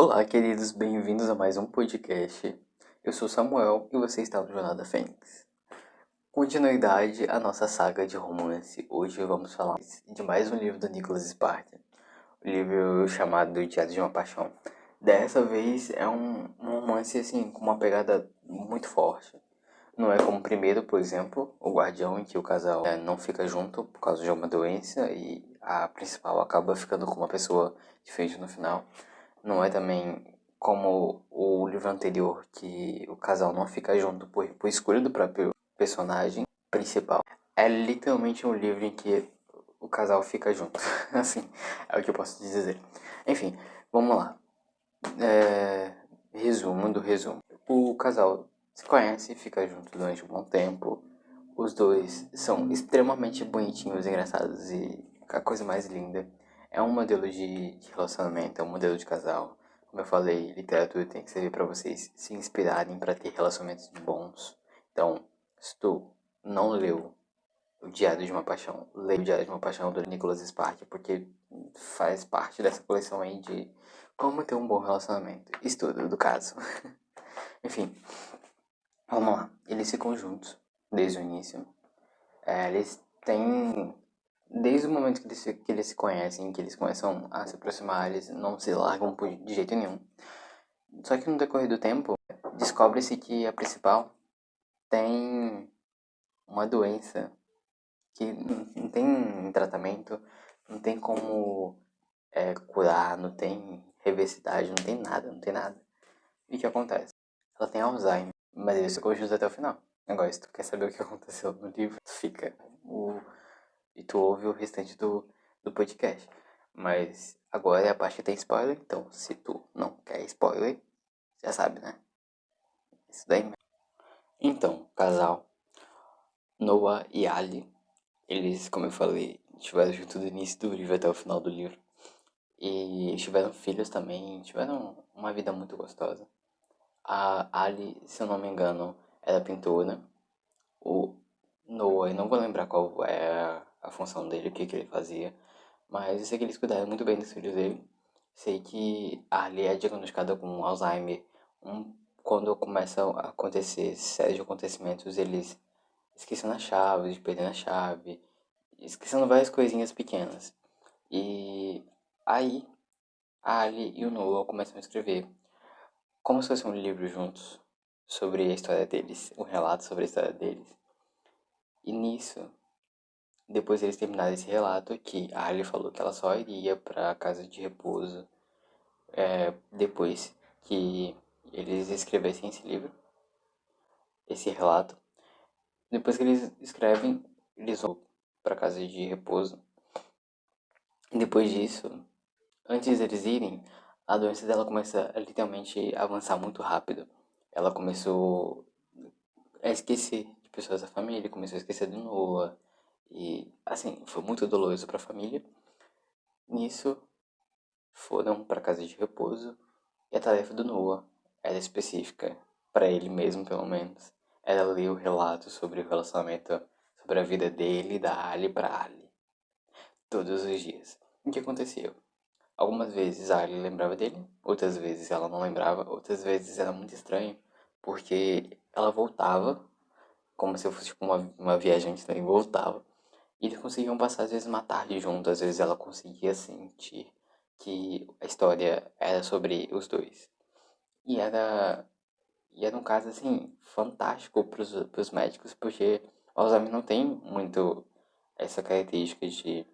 Olá, queridos, bem-vindos a mais um podcast. Eu sou Samuel e você está no Jornada Fênix. Continuidade à nossa saga de romance. Hoje vamos falar de mais um livro do Nicholas Sparks, o livro chamado Diário de uma Paixão. Dessa vez é um romance assim com uma pegada muito forte. Não é como o primeiro, por exemplo, O Guardião, em que o casal não fica junto por causa de uma doença e a principal acaba ficando com uma pessoa diferente no final. Não é também como o livro anterior, que o casal não fica junto por escolha do próprio personagem principal. É literalmente um livro em que o casal fica junto. Assim, é o que eu posso dizer. Enfim, vamos lá. Resumo do resumo. O casal se conhece, fica junto durante um bom tempo. Os dois são extremamente bonitinhos, engraçados e a coisa mais linda. É um modelo de relacionamento, é um modelo de casal. Como eu falei, literatura tem que servir para vocês se inspirarem para ter relacionamentos bons. Então, se tu não leu O Diário de uma Paixão, leia O Diário de uma Paixão do Nicholas Sparks, porque faz parte dessa coleção aí de como ter um bom relacionamento. Estudo do caso. Enfim, vamos lá. Eles ficam juntos desde o início. Eles têm. Desde o momento que eles se conhecem, que eles começam a se aproximar, eles não se largam de jeito nenhum. Só que no decorrer do tempo, descobre-se que a principal tem uma doença que não tem tratamento, não tem como curar, não tem reversidade, não tem nada, não tem nada. E o que acontece? Ela tem Alzheimer, mas eles ficam juntos até o final. Agora, se tu quer saber o que aconteceu no livro, fica. E tu ouve o restante do podcast. Mas agora é a parte que tem spoiler, então se tu não quer spoiler, já sabe, né? Isso daí mesmo. Então, casal, Noah e Ali, eles, como eu falei, estiveram junto do início do livro até o final do livro. E tiveram filhos também, tiveram uma vida muito gostosa. A Ali, se eu não me engano, era pintora. O Noah, eu não vou lembrar qual é a função dele, o que ele fazia. Mas eu sei que eles cuidaram muito bem dos filhos dele. Sei que a Ali é diagnosticada com Alzheimer. Quando começam a acontecer sérios acontecimentos, eles esquecendo a chave, perdendo a chave, esquecendo várias coisinhas pequenas. E aí, a Ali e o Noah começam a escrever como se fosse um livro juntos sobre a história deles, um relato sobre a história deles. E nisso, depois eles terminaram esse relato, que a Ali falou que ela só iria para a casa de repouso depois que eles escrevessem esse livro, esse relato. Depois que eles escrevem, eles vão para casa de repouso. Depois disso, antes deles irem, a doença dela começa a literalmente avançar muito rápido. Ela começou a esquecer de pessoas da família, começou a esquecer do Noah. E, assim, foi muito doloroso para a família. Nisso, foram para casa de repouso e a tarefa do Noah era específica, para ele mesmo pelo menos. Era ler o relato sobre o relacionamento, sobre a vida dele, da Ali para Ali, todos os dias. O que aconteceu? Algumas vezes a Ali lembrava dele, outras vezes ela não lembrava, outras vezes era muito estranho, porque ela voltava, como se eu fosse tipo uma viajante, né? E voltava. E eles conseguiam passar às vezes uma tarde juntos, às vezes ela conseguia sentir que a história era sobre os dois. E era, e era um caso assim fantástico pros médicos, porque o Alzheimer não tem muito essa característica de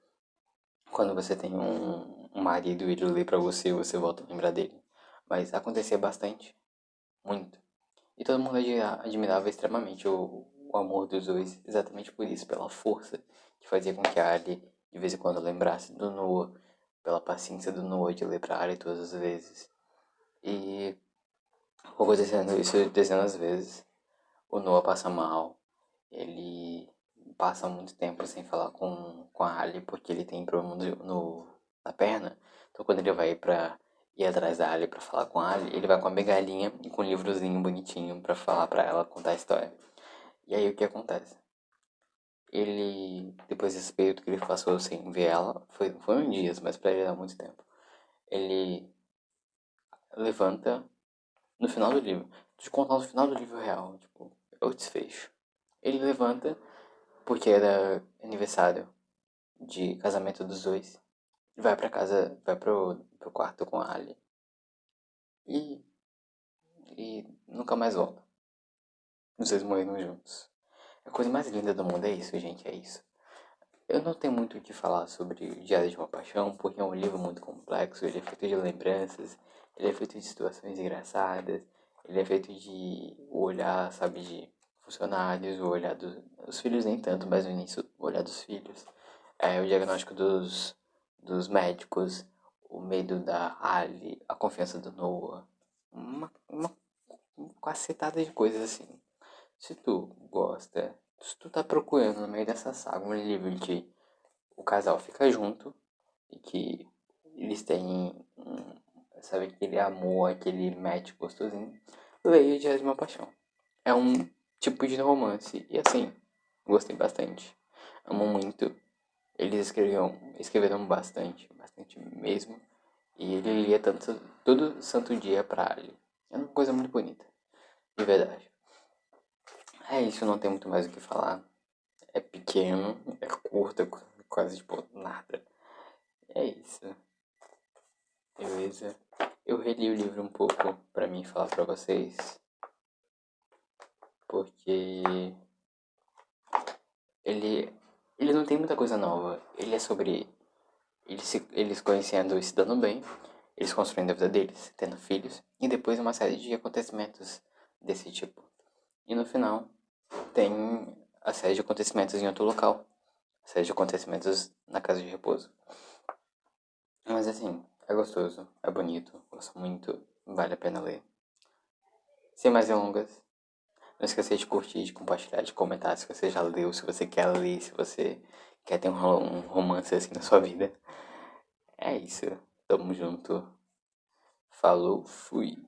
quando você tem um marido e ele lê pra você, você volta a lembrar dele. Mas acontecia bastante, muito. E todo mundo admirava extremamente o amor dos dois, exatamente por isso, pela força que fazia com que a Ali de vez em quando lembrasse do Noah, pela paciência do Noah de ler pra Ali todas as vezes. E vou acontecendo isso dezenas de vezes. O Noah passa mal, ele passa muito tempo sem falar com a Ali porque ele tem problema na perna. Então quando ele vai pra ir atrás da Ali pra falar com a Ali, ele vai com a bengalinha e com um livrozinho bonitinho pra falar pra ela, contar a história. E aí o que acontece? Ele, depois desse período que ele passou sem ver ela, foi um dias, mas pra ele era muito tempo. Ele levanta no final do livro. Deixa eu contar no final do livro real, tipo, é o desfecho. Ele levanta porque era aniversário de casamento dos dois. Vai pra casa, vai pro quarto com a Ali. E, e nunca mais volta. Os dois morreram juntos. A coisa mais linda do mundo é isso, gente, é isso. Eu não tenho muito o que falar sobre Diário de uma Paixão, porque é um livro muito complexo, ele é feito de lembranças, ele é feito de situações engraçadas, ele é feito de o olhar, sabe, de funcionários, o olhar dos filhos nem tanto, mas no início o olhar dos filhos, o diagnóstico dos médicos, o medo da Ali, a confiança do Noah, uma cacetada de coisas assim. Se tu gosta, se tu tá procurando no meio dessa saga um livro de o casal fica junto e que eles têm, sabe, aquele amor, aquele match gostosinho, leia Diário de uma Paixão. É um tipo de romance e assim, gostei bastante. Amo muito. Eles escreveram bastante, bastante mesmo. E ele lia tanto, todo santo dia pra Ali. É uma coisa muito bonita, de verdade. É isso, não tem muito mais o que falar. É pequeno, é curto, é quase tipo nada. É isso, beleza? Eu reli o livro um pouco pra mim falar pra vocês, porque ele, ele não tem muita coisa nova. Ele é sobre eles conhecendo e se dando bem, eles construindo a vida deles, tendo filhos, e depois uma série de acontecimentos desse tipo. E no final, tem a série de acontecimentos em outro local, a série de acontecimentos na casa de repouso. Mas assim, é gostoso, é bonito, gosto muito, vale a pena ler. Sem mais delongas, não esqueça de curtir, de compartilhar, de comentar se você já leu, se você quer ler, se você quer ter um romance assim na sua vida. É isso, tamo junto. Falou, fui.